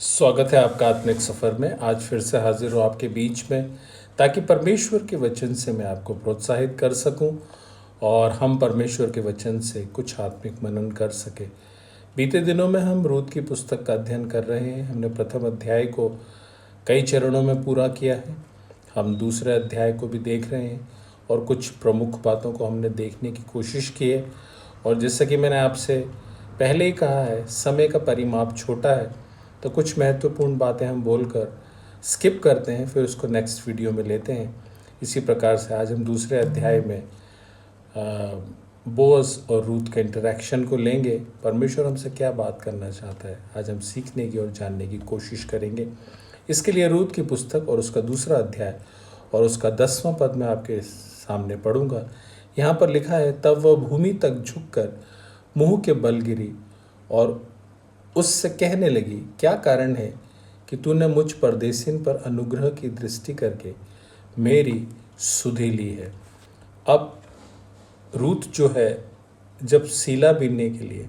स्वागत है आपका आत्मिक सफ़र में। आज फिर से हाजिर हूँ आपके बीच में, ताकि परमेश्वर के वचन से मैं आपको प्रोत्साहित कर सकूं और हम परमेश्वर के वचन से कुछ आत्मिक मनन कर सके। बीते दिनों में हम रूत की पुस्तक का अध्ययन कर रहे हैं। हमने प्रथम अध्याय को कई चरणों में पूरा किया है। हम दूसरे अध्याय को भी देख रहे हैं और कुछ प्रमुख बातों को हमने देखने की कोशिश की है। और जैसा कि मैंने आपसे पहले ही कहा है, समय का परिमाप छोटा है, तो कुछ महत्वपूर्ण बातें हम बोलकर स्किप करते हैं, फिर उसको नेक्स्ट वीडियो में लेते हैं। इसी प्रकार से आज हम दूसरे अध्याय में बोअज और रूथ के इंटरैक्शन को लेंगे। परमेश्वर हमसे क्या बात करना चाहता है, आज हम सीखने की और जानने की कोशिश करेंगे। इसके लिए रूथ की पुस्तक और उसका दूसरा अध्याय और उसका 10वां पद मैं आपके सामने पढ़ूंगा। यहाँ पर लिखा है, तब वह भूमि तक झुककर मुंह के बल गिरी और उससे कहने लगी, क्या कारण है कि तूने मुझ परदेसिन पर अनुग्रह की दृष्टि करके मेरी सुधि ली है। अब रूथ जो है, जब सीला बीनने के लिए,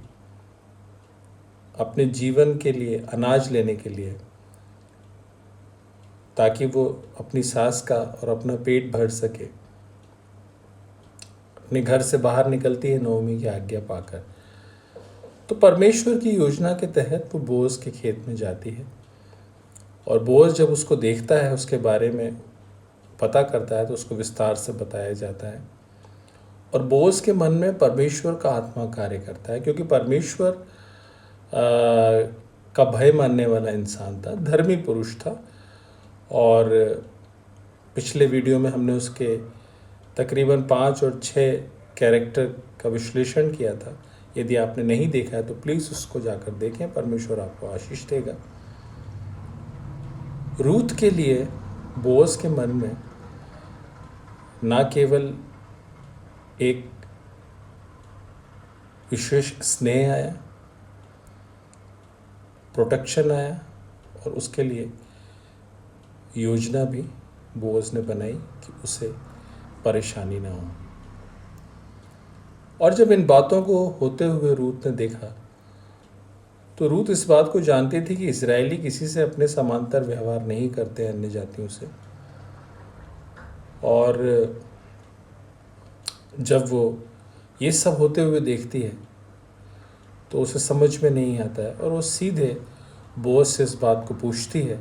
अपने जीवन के लिए अनाज लेने के लिए, ताकि वो अपनी सास का और अपना पेट भर सके, अपने घर से बाहर निकलती है नओमी की आज्ञा पाकर, तो परमेश्वर की योजना के तहत वो बोअज के खेत में जाती है। और बोअज जब उसको देखता है, उसके बारे में पता करता है, तो उसको विस्तार से बताया जाता है। और बोअज के मन में परमेश्वर का आत्मा कार्य करता है, क्योंकि परमेश्वर का भय मानने वाला इंसान था, धर्मी पुरुष था। और पिछले वीडियो में हमने उसके तकरीबन 5 और 6 कैरेक्टर का विश्लेषण किया था। यदि आपने नहीं देखा है तो प्लीज़ उसको जाकर देखें, परमेश्वर आपको आशीष देगा। रूथ के लिए बोअज के मन में ना केवल एक विशेष स्नेह आया, प्रोटेक्शन आया, और उसके लिए योजना भी बोअज ने बनाई कि उसे परेशानी ना हो। और जब इन बातों को होते हुए रूथ ने देखा, तो रूथ इस बात को जानती थी कि इजरायली किसी से अपने समांतर व्यवहार नहीं करते अन्य जातियों से। और जब वो ये सब होते हुए देखती है तो उसे समझ में नहीं आता है, और वो सीधे बोअज से इस बात को पूछती है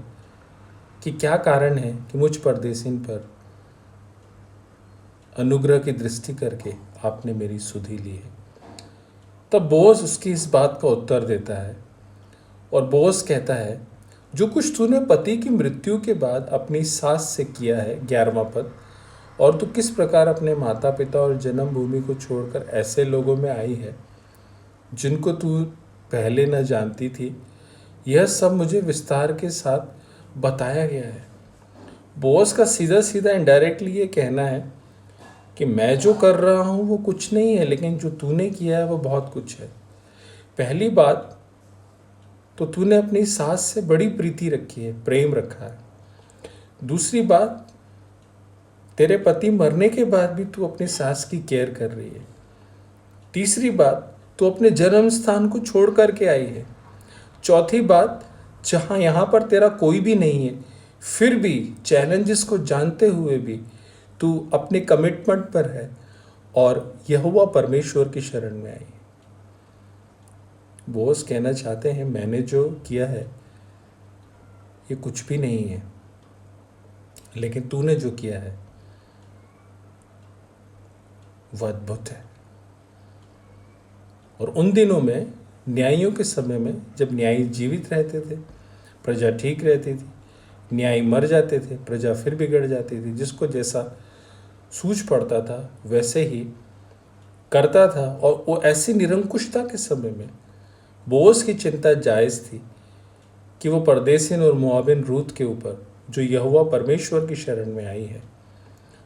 कि क्या कारण है कि मुझ परदेसिन पर अनुग्रह की दृष्टि करके आपने मेरी सुधि ली है। तब बोअज उसकी इस बात का उत्तर देता है, और बोअज कहता है, जो कुछ तूने पति की मृत्यु के बाद अपनी सास से किया है, 11वां पद, और तू किस प्रकार अपने माता पिता और जन्मभूमि को छोड़कर ऐसे लोगों में आई है जिनको तू पहले न जानती थी, यह सब मुझे विस्तार के साथ बताया गया है। बोअज का सीधा सीधा इनडायरेक्टली ये कहना है कि मैं जो कर रहा हूँ वो कुछ नहीं है, लेकिन जो तूने किया है वो बहुत कुछ है। पहली बात तो तूने अपनी सास से बड़ी प्रीति रखी है, प्रेम रखा है। दूसरी बात, तेरे पति मरने के बाद भी तू अपनी सास की केयर कर रही है। तीसरी बात, तू अपने जन्म स्थान को छोड़ करके आई है। चौथी बात, जहाँ यहाँ पर तेरा कोई भी नहीं है, फिर भी चैलेंजेस को जानते हुए भी तू अपने कमिटमेंट पर है और यहोवा परमेश्वर की शरण में आई। बोअज कहना चाहते हैं, मैंने जो किया है ये कुछ भी नहीं है, लेकिन तूने जो किया है वह अद्भुत है। और उन दिनों में, न्यायियों के समय में, जब न्यायी जीवित रहते थे प्रजा ठीक रहती थी, न्यायी मर जाते थे प्रजा फिर बिगड़ जाती थी। जिसको जैसा सूझ पड़ता था वैसे ही करता था। और वो ऐसी निरंकुशता के समय में बोअज की चिंता जायज़ थी कि वो परदेसिन और मोआबिन रूथ के ऊपर, जो यहोवा परमेश्वर की शरण में आई है,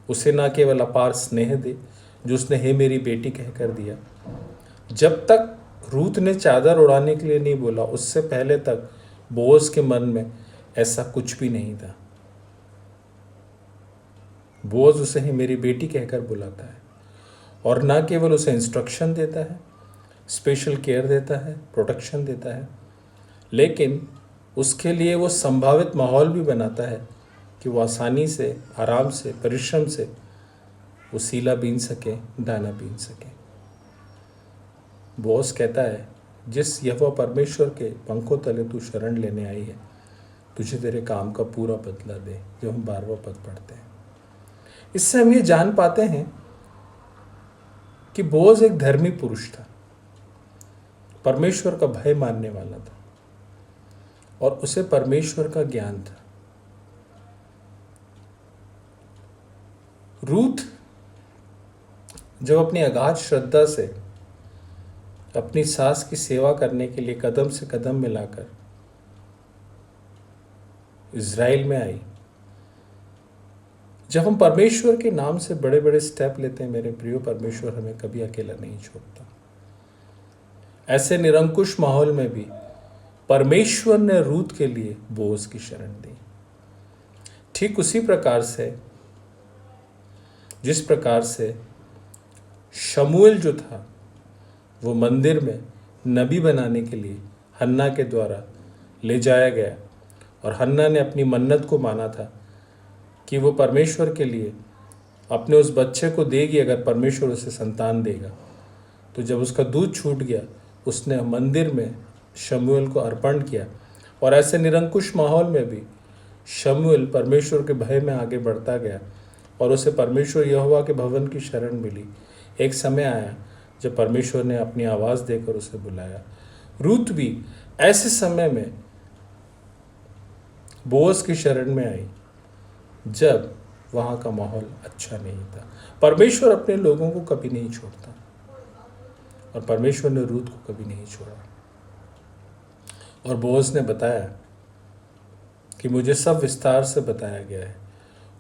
उसे ना केवल अपार स्नेह दे, जो उसने हे मेरी बेटी कहकर दिया। जब तक रूथ ने चादर उड़ाने के लिए नहीं बोला, उससे पहले तक बोअज के मन में ऐसा कुछ भी नहीं था। बोअज उसे हे मेरी बेटी कहकर बुलाता है, और ना केवल उसे इंस्ट्रक्शन देता है, स्पेशल केयर देता है, प्रोटेक्शन देता है, लेकिन उसके लिए वो संभावित माहौल भी बनाता है कि वो आसानी से, आराम से, परिश्रम से वो सीला बीन सके, दाना बीन सके। बॉस कहता है, जिस यहोवा परमेश्वर के पंखों तले तू शरण लेने आई है, तुझे तेरे काम का पूरा बदला दे। जो हम 12वां पद पढ़ते हैं, इससे हम ये जान पाते हैं कि बोअज एक धर्मी पुरुष था, परमेश्वर का भय मानने वाला था और उसे परमेश्वर का ज्ञान था। रूथ जब अपनी अगाध श्रद्धा से अपनी सास की सेवा करने के लिए कदम से कदम मिलाकर इज़राइल में आई, जब हम परमेश्वर के नाम से बड़े बड़े स्टेप लेते हैं मेरे प्रियो, परमेश्वर हमें कभी अकेला नहीं छोड़ता। ऐसे निरंकुश माहौल में भी परमेश्वर ने रूथ के लिए बोअज की शरण दी। ठीक उसी प्रकार से जिस प्रकार से शमूएल जो था वो मंदिर में नबी बनाने के लिए हन्ना के द्वारा ले जाया गया और हन्ना ने अपनी मन्नत को माना था कि वो परमेश्वर के लिए अपने उस बच्चे को देगी अगर परमेश्वर उसे संतान देगा। तो जब उसका दूध छूट गया, उसने मंदिर में शमूएल को अर्पण किया और ऐसे निरंकुश माहौल में भी शमूएल परमेश्वर के भय में आगे बढ़ता गया और उसे परमेश्वर यहोवा के भवन की शरण मिली। एक समय आया जब परमेश्वर ने अपनी आवाज़ देकर उसे बुलाया। रूथ भी ऐसे समय में बोअज की शरण में आई जब वहाँ का माहौल अच्छा नहीं था। परमेश्वर अपने लोगों को कभी नहीं छोड़ता और परमेश्वर ने रूथ को कभी नहीं छोड़ा। और बोअज ने बताया कि मुझे सब विस्तार से बताया गया है,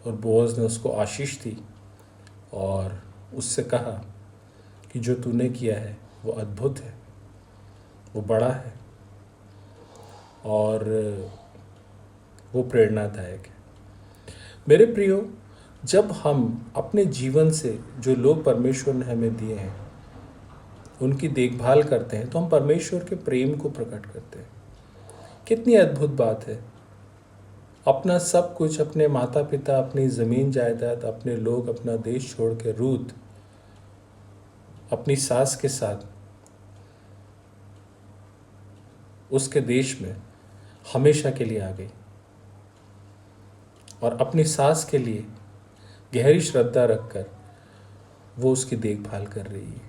और बोअज ने उसको आशीष दी और उससे कहा कि जो तूने किया है वो अद्भुत है, वो बड़ा है और वो प्रेरणादायक है। मेरे प्रियो, जब हम अपने जीवन से जो लोग परमेश्वर ने हमें दिए हैं उनकी देखभाल करते हैं तो हम परमेश्वर के प्रेम को प्रकट करते हैं। कितनी अद्भुत बात है, अपना सब कुछ, अपने माता पिता, अपनी ज़मीन जायदाद, अपने लोग, अपना देश छोड़ के रूथ अपनी सास के साथ उसके देश में हमेशा के लिए आ गई और अपनी सास के लिए गहरी श्रद्धा रखकर वो उसकी देखभाल कर रही है।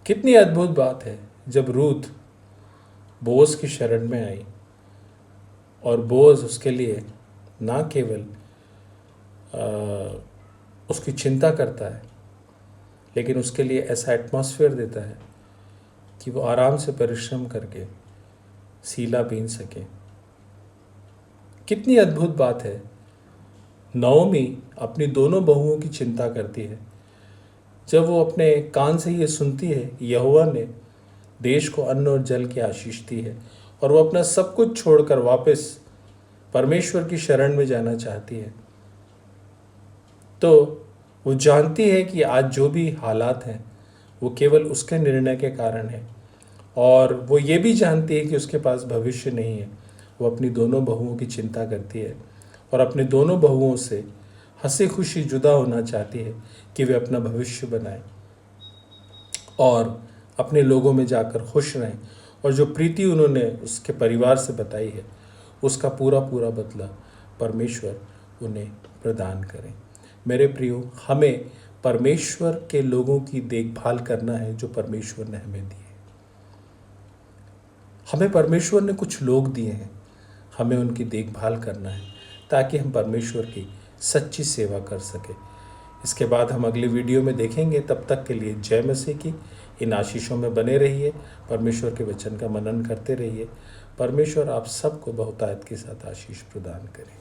कितनी अद्भुत बात है जब रूथ बोअज की शरण में आई और बोअज उसके लिए ना केवल उसकी चिंता करता है लेकिन उसके लिए ऐसा एटमॉस्फेयर देता है कि वो आराम से परिश्रम करके सीला बीन सके। कितनी अद्भुत बात है, नओमी अपनी दोनों बहुओं की चिंता करती है। जब वो अपने कान से ये सुनती है यहोवा ने देश को अन्न और जल की आशीष दी है और वो अपना सब कुछ छोड़कर वापस परमेश्वर की शरण में जाना चाहती है, तो वो जानती है कि आज जो भी हालात हैं वो केवल उसके निर्णय के कारण है और वो ये भी जानती है कि उसके पास भविष्य नहीं है। वो अपनी दोनों बहुओं की चिंता करती है और अपने दोनों बहुओं से हंसी खुशी जुदा होना चाहती है कि वे अपना भविष्य बनाएं और अपने लोगों में जाकर खुश रहें और जो प्रीति उन्होंने उसके परिवार से बताई है उसका पूरा पूरा बदला परमेश्वर उन्हें प्रदान करें। मेरे प्रियो, हमें परमेश्वर के लोगों की देखभाल करना है जो परमेश्वर ने हमें दिए। हमें परमेश्वर ने कुछ लोग दिए हैं, हमें उनकी देखभाल करना है ताकि हम परमेश्वर की सच्ची सेवा कर सके। इसके बाद हम अगली वीडियो में देखेंगे। तब तक के लिए जय मसीह की। इन आशीषों में बने रहिए, परमेश्वर के वचन का मनन करते रहिए। परमेश्वर आप सबको बहुतायत के साथ आशीष प्रदान करें।